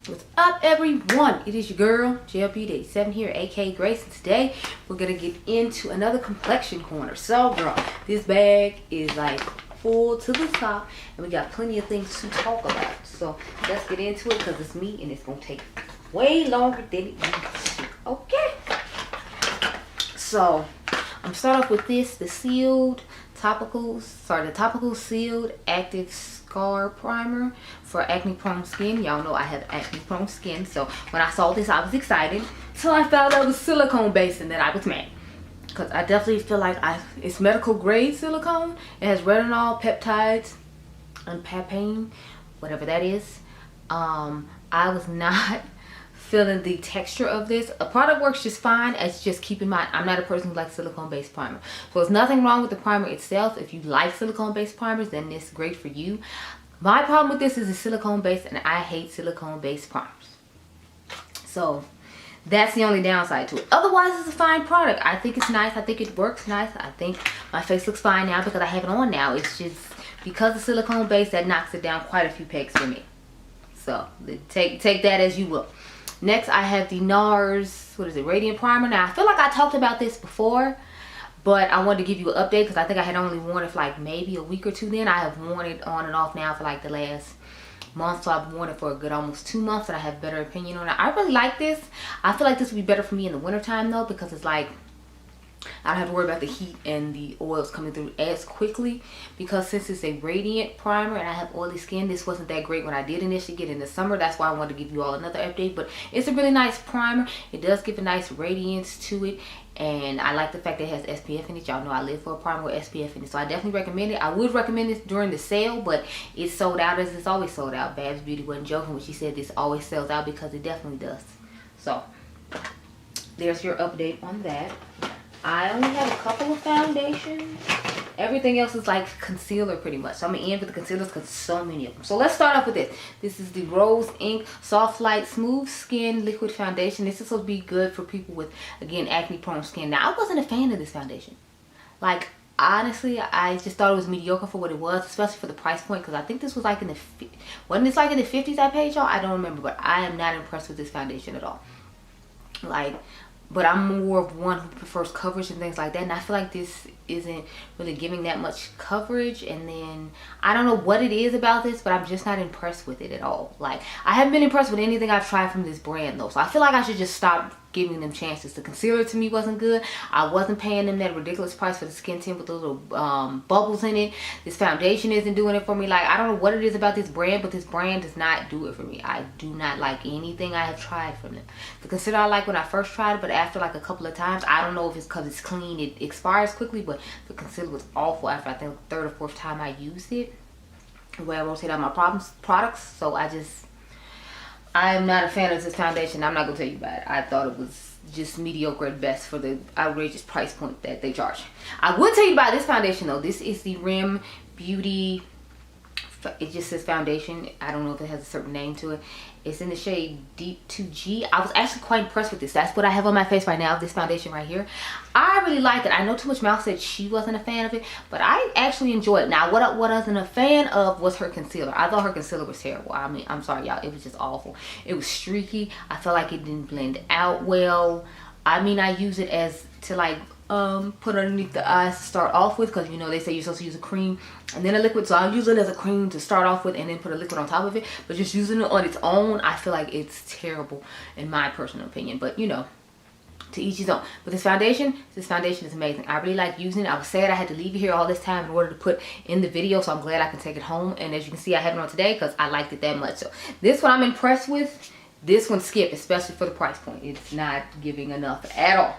What's up, everyone? It is your girl Beaute.18 here, aka Grace, and today we're gonna get into another complexion corner. So girl, this bag is like full to the top and we got plenty of things to talk about. So let's get into it because it's me and it's gonna take way longer than it used to. Okay, so I'm gonna start off with this, the topical sealed active scar primer for acne prone skin. Y'all know I have acne prone skin, so when I saw this I was excited. So I found out it was silicone based and then I was mad because I definitely feel like it's medical grade silicone. It has retinol, peptides, and papain, whatever that is. I was not feeling the texture of this. A product works just fine. It's just, keep in mind, I'm not a person who likes silicone based primer, so there's nothing wrong with the primer itself. If you like silicone based primers, then it's great for you. My problem with this is it's silicone based and I hate silicone based primers, so that's the only downside to it. Otherwise, it's a fine product. I think it's nice. I think it works nice. I think my face looks fine now because I have it on now. It's just because it's silicone based that knocks it down quite a few pegs for me. So take that as you will. Next, I have the Nars, what is it, Radiant Primer. Now, I feel like I talked about this before, but I wanted to give you an update because I think I had only worn it for like maybe a week or two then. I have worn it on and off now for like the last month, so I've worn it for a good almost 2 months and I have a better opinion on it. I really like this. I feel like this would be better for me in the wintertime though, because it's like I don't have to worry about the heat and the oils coming through as quickly, because since it's a radiant primer and I have oily skin, this wasn't that great when I did initially get in the summer. That's why I wanted to give you all another update. But it's a really nice primer. It does give a nice radiance to it, and I like the fact that it has SPF in it. Y'all know I live for a primer with SPF in it, so I definitely recommend it. I would recommend this during the sale, but it's sold out as it's always sold out. Babs Beauty wasn't joking when she said this always sells out, because it definitely does. So there's your update on that. I only have a couple of foundations. Everything else is like concealer pretty much. So I'm gonna end with the concealers because so many of them. So let's start off with this. This is the Rose Ink Soft Light Smooth Skin Liquid Foundation. This is supposed to be good for people with, again, acne prone skin. Now, I wasn't a fan of this foundation. Like, honestly, I just thought it was mediocre for what it was, especially for the price point, because I think this was like in the, wasn't this like in the 50s I paid y'all? I don't remember, but I am not impressed with this foundation at all. Like, but I'm more of one who prefers coverage and things like that, and I feel like this isn't really giving that much coverage. And then I don't know what it is about this, but I'm just not impressed with it at all. Like, I haven't been impressed with anything I've tried from this brand though, so I feel like I should just stop giving them chances. The concealer to me wasn't good. I wasn't paying them that ridiculous price for the skin tint with those little bubbles in it. This foundation isn't doing it for me. Like, I don't know what it is about this brand, but this brand does not do it for me. I do not like anything I have tried from them. The concealer I like when I first tried it, but after like a couple of times, I don't know if it's because it's clean, it expires quickly, but the concealer was awful after I think the 3rd or 4th time I used it, the way I rotate out my products. So I'm not a fan of this foundation. I'm not gonna tell you about it. I thought it was just mediocre at best for the outrageous price point that they charge. I would tell you about this foundation though. This is the Rim Beauty. It just says foundation. I don't know if it has a certain name to it. It's in the shade Deep 2G. I was actually quite impressed with this. That's what I have on my face right now, this foundation right here. I really like it. I know Too Much Mouth said she wasn't a fan of it, but I actually enjoy it. Now, what I wasn't a fan of was her concealer. I thought her concealer was terrible. I mean, I'm sorry, y'all. It was just awful. It was streaky. I felt like it didn't blend out well. I mean, I use it as to like put underneath the eyes to start off with, because you know they say you're supposed to use a cream and then a liquid, so I'll use it as a cream to start off with and then put a liquid on top of it. But just using it on its own, I feel like it's terrible in my personal opinion, but you know, to each his own. But this foundation is amazing. I really like using it. I was sad I had to leave it here all this time in order to put in the video, so I'm glad I can take it home, and as you can see I have it on today because I liked it that much. So this one I'm impressed with. This one skip, especially for the price point. It's not giving enough at all.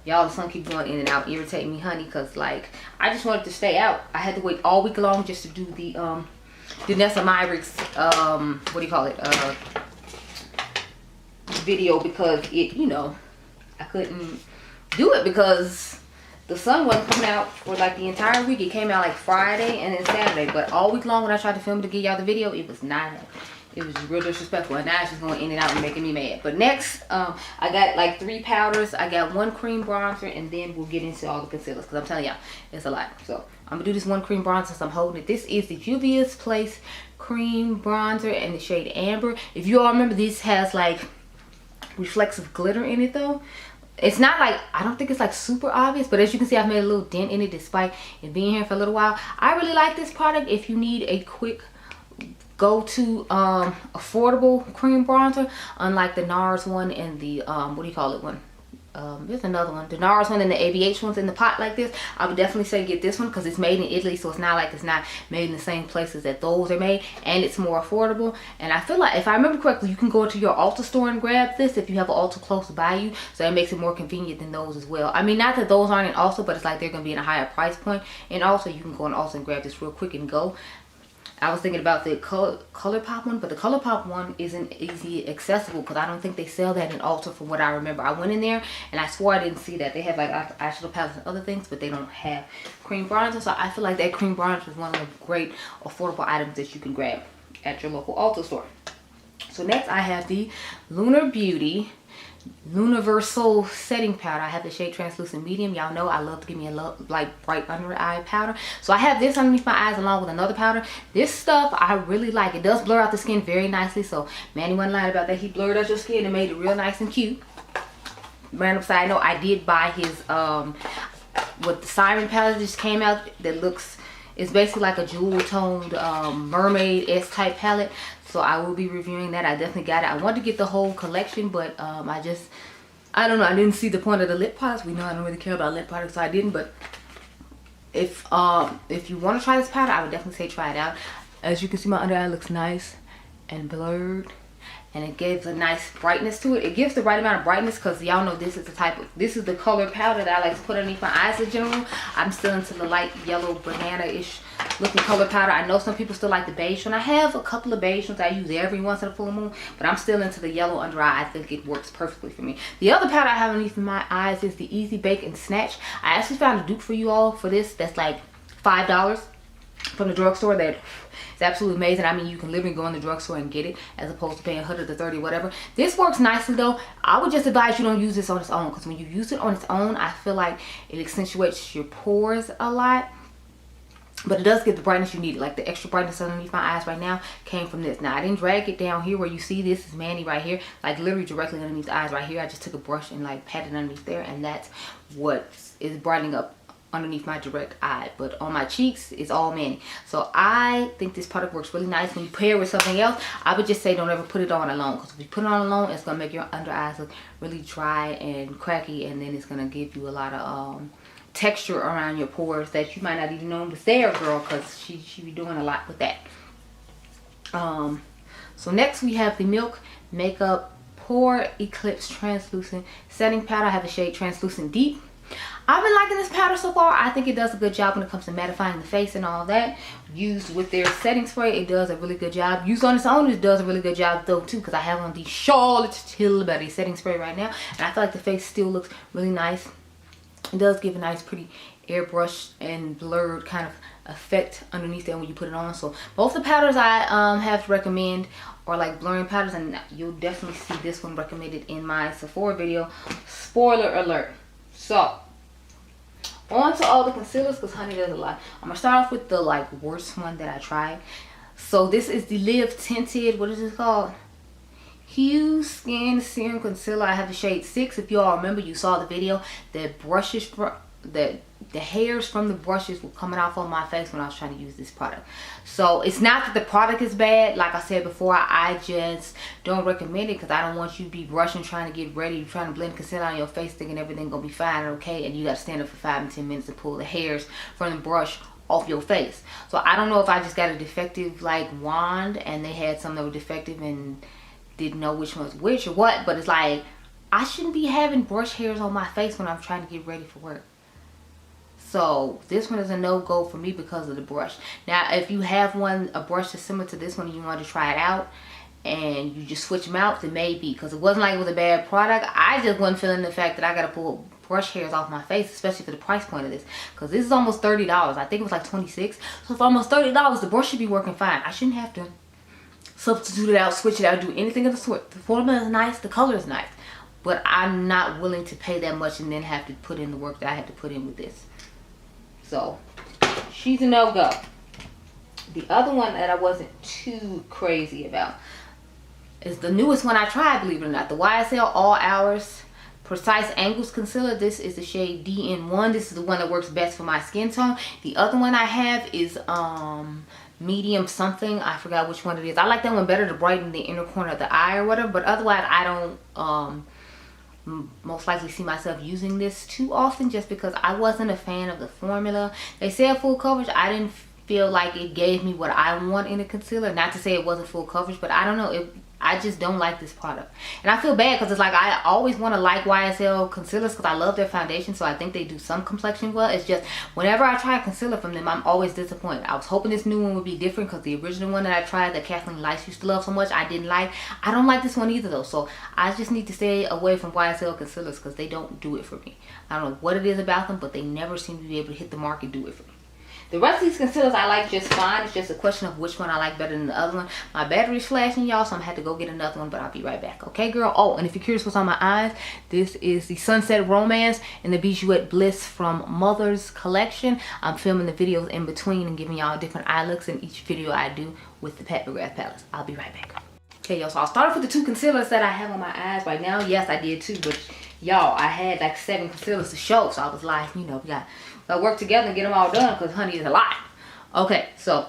Y'all, the sun keep going in and out, irritating me, honey, because like I just wanted to stay out. I had to wait all week long just to do the Danessa Myricks what do you call it, video, because it, you know, I couldn't do it because the sun wasn't coming out for like the entire week. It came out like Friday and then Saturday, but all week long when I tried to film to give y'all the video, it was not happening. It was real disrespectful, and now it's just going in and out and making me mad. But next, I got like 3 powders. I got 1 cream bronzer, and then we'll get into all the concealers, because I'm telling y'all, it's a lot. So I'm gonna do this 1 cream bronzer since I'm holding it. This is the Juvia's Place cream bronzer in the shade Amber. If you all remember, this has like reflexive glitter in it though. It's not like, I don't think it's like super obvious, but as you can see, I've made a little dent in it despite it being here for a little while. I really like this product if you need a quick go-to affordable cream bronzer, unlike the Nars one and the what do you call it one, there's another one, the Nars one and the ABH ones in the pot like this. I would definitely say get this one because it's made in Italy, so it's not like it's not made in the same places that those are made, and it's more affordable. And I feel like, if I remember correctly, you can go to your Ulta store and grab this if you have an Ulta close by you, so that makes it more convenient than those as well. I mean, not that those aren't in Ulta, but it's like they're going to be in a higher price point, and also you can go in Ulta and grab this real quick and go. I was thinking about the ColourPop one, but the ColourPop one isn't easy accessible because I don't think they sell that in Ulta from what I remember. I went in there and I swore I didn't see that. They have like eyeshadow palettes and other things, but they don't have cream bronzer. So I feel like that cream bronzer is one of the great affordable items that you can grab at your local Ulta store. So next I have the Lunar Beauty Universal setting powder. I have the shade Translucent Medium. Y'all know I love to give me a like bright under eye powder, so I have this underneath my eyes along with another powder. This stuff I really like. It does blur out the skin very nicely, so Manny wasn't lying about that. He blurred out your skin and made it real nice and cute. Random side note, I did buy his what the Siren palette just came out that looks, it's basically like a jewel toned mermaid-esque type palette. So I will be reviewing that. I definitely got it. I wanted to get the whole collection, but I don't know. I didn't see the point of the lip products. We know I don't really care about lip products, so I didn't. But if you want to try this powder, I would definitely say try it out. As you can see, my under eye looks nice and blurred, and it gives a nice brightness to it. It gives the right amount of brightness because y'all know this is the color powder that I like to put underneath my eyes in general. I'm still into the light yellow banana-ish looking color powder. I know some people still like the beige one. I have a couple of beige ones I use every once in a full moon, but I'm still into the yellow under eye. I think it works perfectly for me. The other powder I have underneath my eyes is the Easy Bake and Snatch. I actually found a dupe for you all for this that's like $5 from the drugstore. That it's absolutely amazing. I mean, you can literally go in the drugstore and get it as opposed to paying $100 to $30, whatever. This works nicely though. I would just advise you don't use this on its own, because when you use it on its own, I feel like it accentuates your pores a lot. But it does give the brightness you need. Like the extra brightness underneath my eyes right now came from this. Now I didn't drag it down here where you see this is Manny right here, like literally directly underneath the eyes right here. I just took a brush and like patted underneath there, and that's what is brightening up underneath my direct eye. But on my cheeks, it's all Manny. So I think this product works really nice. When you pair it with something else, I would just say don't ever put it on alone, because if you put it on alone, it's gonna make your under eyes look really dry and cracky, and then it's gonna give you a lot of texture around your pores that you might not even know was there, girl, because she be doing a lot with that. So next we have the Milk Makeup Pore Eclipse Translucent Setting Powder. I have the shade Translucent Deep. I've been liking this powder so far. I think it does a good job when it comes to mattifying the face and all that. Used with their setting spray, it does a really good job. Used on its own, it does a really good job though too, because I have on the Charlotte Tilbury setting spray right now, and I feel like the face still looks really nice. It does give a nice pretty airbrush and blurred kind of effect underneath there when you put it on. So both the powders I have to recommend are like blurring powders, and you'll definitely see this one recommended in my Sephora video. Spoiler alert. So on to all the concealers, because honey, there's a lot. I'm gonna start off with the like worst one that I tried. So this is the Live Tinted, what is this called? Hue Skin Serum Concealer. I have the shade 6. If you all remember, you saw the video that brushes from the hairs from the brushes were coming off on my face when I was trying to use this product. So it's not that the product is bad. Like I said before, I just don't recommend it, because I don't want you to be brushing, trying to get ready, trying to blend concealer on your face, thinking everything gonna be fine and okay, and you gotta stand up for 5 and 10 minutes to pull the hairs from the brush off your face. So I don't know if I just got a defective like wand and they had some that were defective and didn't know which one's which or what, but it's like I shouldn't be having brush hairs on my face when I'm trying to get ready for work. So this one is a no-go for me because of the brush. Now if you have a brush that's similar to this one and you want to try it out and you just switch them out, then maybe, because it wasn't like it was a bad product. I just wasn't feeling the fact that I gotta pull brush hairs off my face, especially for the price point of this, because this is almost $30. I think it was like $26. So for almost $30, the brush should be working fine. I shouldn't have to substitute it out, switch it out, do anything of the sort. The formula is nice, the color is nice, but I'm not willing to pay that much and then have to put in the work that I had to put in with this. So she's a no-go. The other one that I wasn't too crazy about is the newest one I tried, believe it or not. The YSL All Hours Precise Angles Concealer. This is the shade DN1. This is the one that works best for my skin tone. The other one I have is medium something. I forgot which one it is. I like that one better to brighten the inner corner of the eye or whatever. But otherwise, I don't most likely see myself using this too often, just because I wasn't a fan of the formula. They said full coverage. I didn't feel like it gave me what I want in a concealer. Not to say it wasn't full coverage, but I don't know. I just don't like this product. And I feel bad because it's like I always want to like YSL concealers because I love their foundation. So I think they do some complexion well. It's just whenever I try a concealer from them, I'm always disappointed. I was hoping this new one would be different because the original one that I tried that Kathleen Lice used to love so much, I didn't like. I don't like this one either though. So I just need to stay away from YSL concealers because they don't do it for me. I don't know what it is about them, but they never seem to be able to hit the mark and do it for me. The rest of these concealers I like just fine. It's just a question of which one I like better than the other one. My battery's flashing, y'all, so I'm gonna have to go get another one, but I'll be right back. Okay, girl? Oh, and if you're curious what's on my eyes, this is the Sunset Romance and the Bijouette Bliss from Mother's collection. I'm filming the videos in between and giving y'all different eye looks in each video I do with the McGrath palettes. I'll be right back. Okay, y'all, so I'll start off with the two concealers that I have on my eyes right now. Yes, I did too, but y'all, I had like 7 concealers to show, so I was like, you know, we got to work together and get them all done because honey is a lot. Okay, so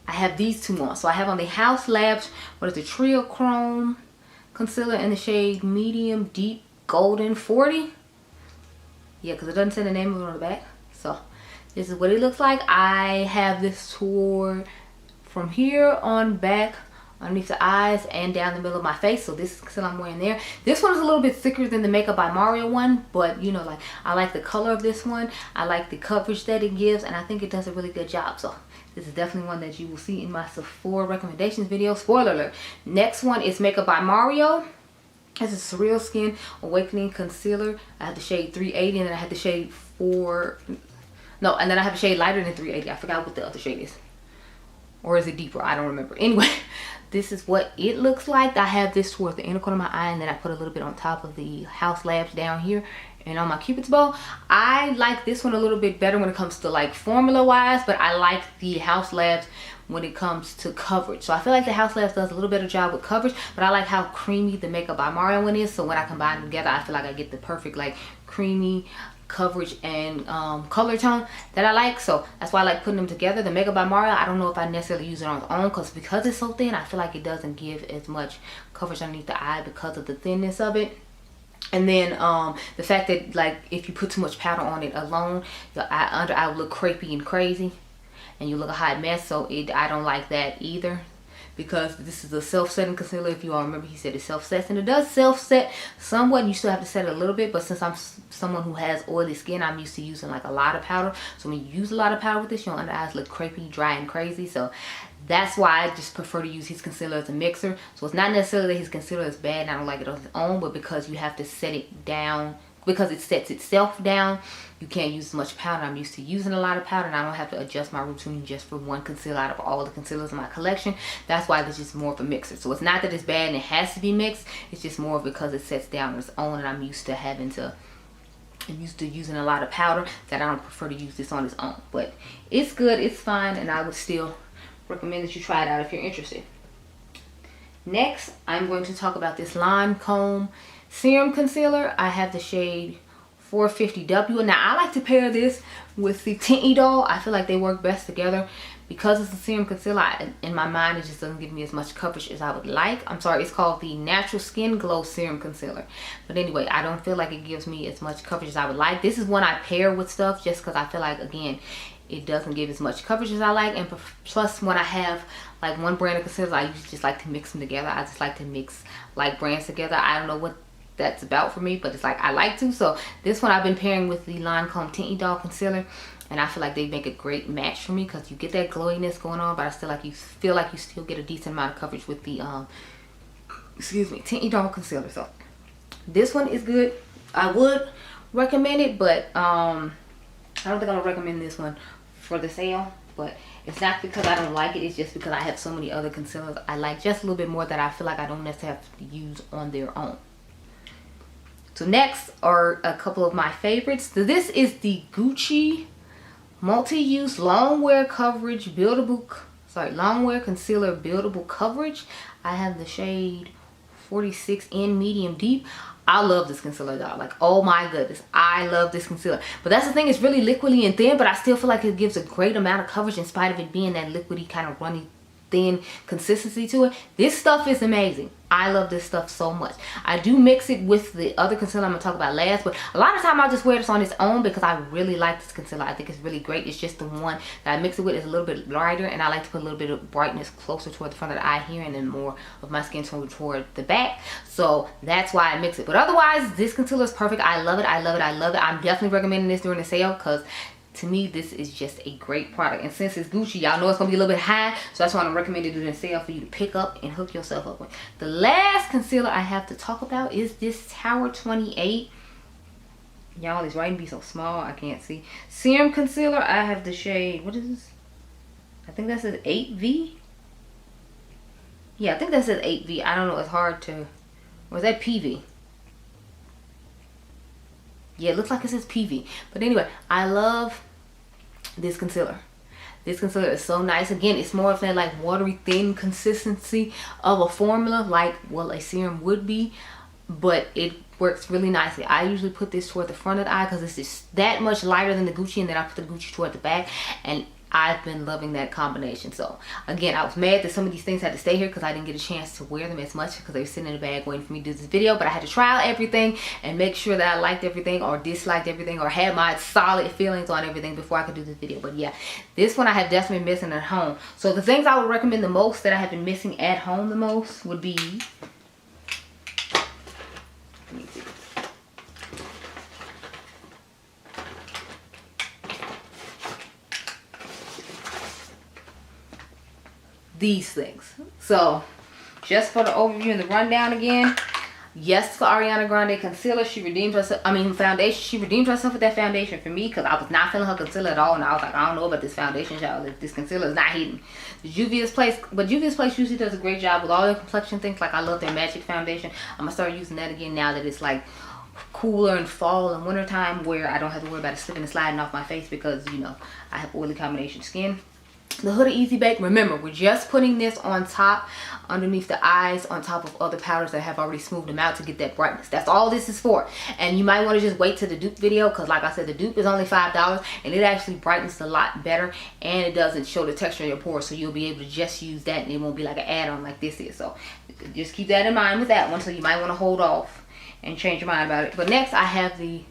I have these two on. So I have on the House Labs, what is the Trio Chrome concealer in the shade Medium Deep Golden 40. Yeah, because it doesn't say the name of it on the back. So this is what it looks like. I have this toward from here on back, underneath the eyes and down the middle of my face. So this is concealer I'm wearing there. This one is a little bit thicker than the Makeup by Mario one, but you know, like I like the color of this one. I like the coverage that it gives, and I think it does a really good job. So this is definitely one that you will see in my Sephora recommendations video. Spoiler alert. Next one is Makeup by Mario. This is Surreal Skin Awakening Concealer. I have the shade 380, and then I have the shade and then I have a shade lighter than 380. I forgot what the other shade is. Or is it deeper? I don't remember. Anyway, this is what it looks like. I have this towards the inner corner of my eye, and then I put a little bit on top of the House Labs down here and on my Cupid's bow. I like this one a little bit better when it comes to like formula wise, but I like the House Labs when it comes to coverage. So I feel like the House Labs does a little better job with coverage, but I like how creamy the Makeup by Mario one is. So when I combine them together, I feel like I get the perfect like creamy coverage and color tone that I like. So that's why I like putting them together. The Makeup by Mario, I don't know if I necessarily use it on its own because it's so thin. I feel like it doesn't give as much coverage underneath the eye because of the thinness of it. And then the fact that like if you put too much powder on it alone, your under eye will look crepey and crazy and you look a hot mess. So I don't like that either, because this is a self-setting concealer. If you all remember, he said it self-sets, and it does self-set somewhat. You still have to set it a little bit, but since I'm someone who has oily skin, I'm used to using like a lot of powder. So when you use a lot of powder with this, your under eyes look crepey, dry, and crazy. So that's why I just prefer to use his concealer as a mixer. So it's not necessarily that his concealer is bad and I don't like it on its own, but because you have to set it down, because it sets itself down, you can't use as much powder. I'm used to using a lot of powder, and I don't have to adjust my routine just for one concealer out of all the concealers in my collection. That's why this is more of a mixer. So it's not that it's bad and it has to be mixed. It's just more because it sets down on its own, and I'm used to using a lot of powder that I don't prefer to use this on its own. But it's good, it's fine, and I would still recommend that you try it out if you're interested. Next, I'm going to talk about this Lancome Serum Concealer. I have the shade 450W. Now, I like to pair this with the Tinty Doll. I feel like they work best together. Because it's a serum concealer, in my mind, it just doesn't give me as much coverage as I would like. I'm sorry, it's called the Natural Skin Glow Serum Concealer. But anyway, I don't feel like it gives me as much coverage as I would like. This is one I pair with stuff just because I feel like, again, it doesn't give as much coverage as I like. And plus, when I have like one brand of concealers, I usually just like to mix them together. I just like to mix like brands together. I don't know what that's about for me, but it's like I like to. So this one I've been pairing with the Lancome Tinty Doll Concealer, and I feel like they make a great match for me because you get that glowiness going on, but I still like you feel like you still get a decent amount of coverage with the Tinty Doll Concealer. So this one is good. I would recommend it, but I don't think I would recommend this one for the sale. But it's not because I don't like it, it's just because I have so many other concealers I like just a little bit more that I feel like I don't necessarily have to use on their own. So next are a couple of my favorites. So this is the Gucci multi-use long wear coverage long wear concealer buildable coverage. I have the shade 46 in medium deep. I love this concealer, y'all. Like, oh my goodness, I love this concealer. But that's the thing, it's really liquidy and thin, but I still feel like it gives a great amount of coverage in spite of it being that liquidy kind of runny thin consistency to it. This stuff is amazing. I love this stuff so much. I do mix it with the other concealer I'm gonna talk about last, but a lot of time I'll just wear this on its own because I really like this concealer. I think it's really great. It's just the one that I mix it with is a little bit lighter, and I like to put a little bit of brightness closer toward the front of the eye here and then more of my skin tone toward the back. So that's why I mix it. But otherwise, this concealer is perfect. I love it. I love it. I love it. I'm definitely recommending this during the sale because to me, this is just a great product. And since it's Gucci, y'all know it's going to be a little bit high. So that's why I'm recommending doing a sale for you to pick up and hook yourself up with. The last concealer I have to talk about is this Tower 28. Y'all, this writing be so small, I can't see. Serum concealer, I have the shade, what is this? I think that says 8V. Yeah, I think that says 8V. I don't know, it's hard to, or is that PV? Yeah, it looks like it says PV. But anyway, I love this concealer. This concealer is so nice. Again, it's more of that like watery thin consistency of a formula like, well, a serum would be. But it works really nicely. I usually put this toward the front of the eye because it's just that much lighter than the Gucci. And then I put the Gucci toward the back. And I've been loving that combination. So again, I was mad that some of these things had to stay here because I didn't get a chance to wear them as much because they were sitting in the bag waiting for me to do this video. But I had to try out everything and make sure that I liked everything or disliked everything or had my solid feelings on everything before I could do this video. But yeah, this one I have definitely been missing at home. So the things I would recommend the most that I have been missing at home the most would be, let me see. These things. So just for the overview and the rundown again, yes, for Ariana Grande concealer, she redeemed herself. I mean foundation, she redeemed herself with that foundation for me because I was not feeling her concealer at all, and I was like, I don't know about this foundation, y'all. This concealer is not hitting. Juvia's Place, but Juvia's Place usually does a great job with all their complexion things. Like I love their Magic foundation. I'm gonna start using that again now that it's like cooler in fall and winter time, where I don't have to worry about it slipping and sliding off my face because, you know, I have oily combination skin. The Huda Easy Bake, remember, we're just putting this on top, underneath the eyes, on top of other powders that have already smoothed them out to get that brightness. That's all this is for. And you might want to just wait till the dupe video because, like I said, the dupe is only $5 and it actually brightens a lot better, and it doesn't show the texture of your pores, so you'll be able to just use that and it won't be like an add-on like this is. So just keep that in mind with that one. So you might want to hold off and change your mind about it. But next I have the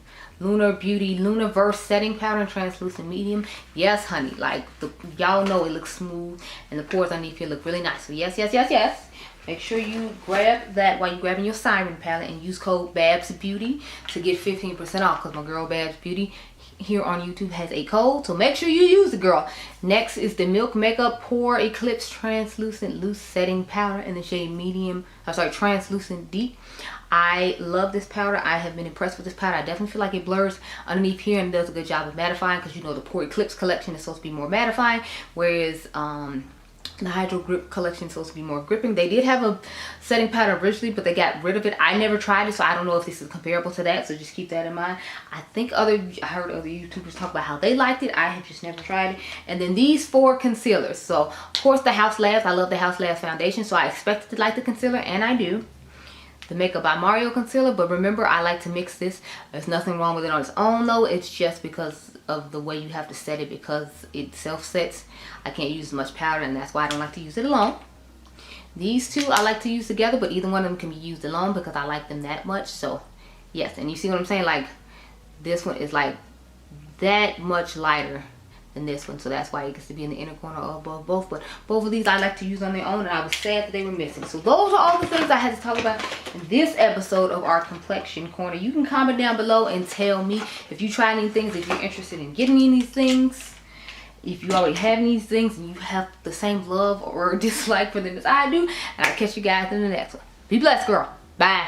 Lunar Beauty Luniverse setting powder in translucent medium. Yes, honey, like y'all know it looks smooth and the pores underneath here look really nice. So yes, yes, yes, yes. Make sure you grab that while you're grabbing your Siren palette and use code Babs Beauty to get 15% off because my girl Babs Beauty here on YouTube has a code, so make sure you use it, girl. Next is the Milk Makeup Pore Eclipse Translucent Loose Setting Powder in the shade medium, translucent deep. I love this powder. I have been impressed with this powder. I definitely feel like it blurs underneath here and does a good job of mattifying because, you know, the Pore Eclipse collection is supposed to be more mattifying, whereas the Hydro Grip collection is supposed to be more gripping. They did have a setting powder originally, but they got rid of it. I never tried it, so I don't know if this is comparable to that, so just keep that in mind. I heard other YouTubers talk about how they liked it. I have just never tried it. And then these 4 concealers. So, of course, the House Labs. I love the House Labs foundation, so I expected to like the concealer, and I do. The Makeup by Mario concealer, but remember, I like to mix this. There's nothing wrong with it on its own though. It's just because of the way you have to set it, because it self sets. I can't use much powder, and that's why I don't like to use it alone. These two I like to use together, but either one of them can be used alone because I like them that much. So yes, and you see what I'm saying, like this one is like that much lighter than this one, so that's why it gets to be in the inner corner above both. But both of these I like to use on their own, and I was sad that they were missing. So those are all the things I had to talk about in this episode of our Complexion Corner. You can comment down below and tell me if you try any things, if you're interested in getting any of these things, if you already have these things and you have the same love or dislike for them as I do. And I'll catch you guys in the next one. Be blessed, girl. Bye.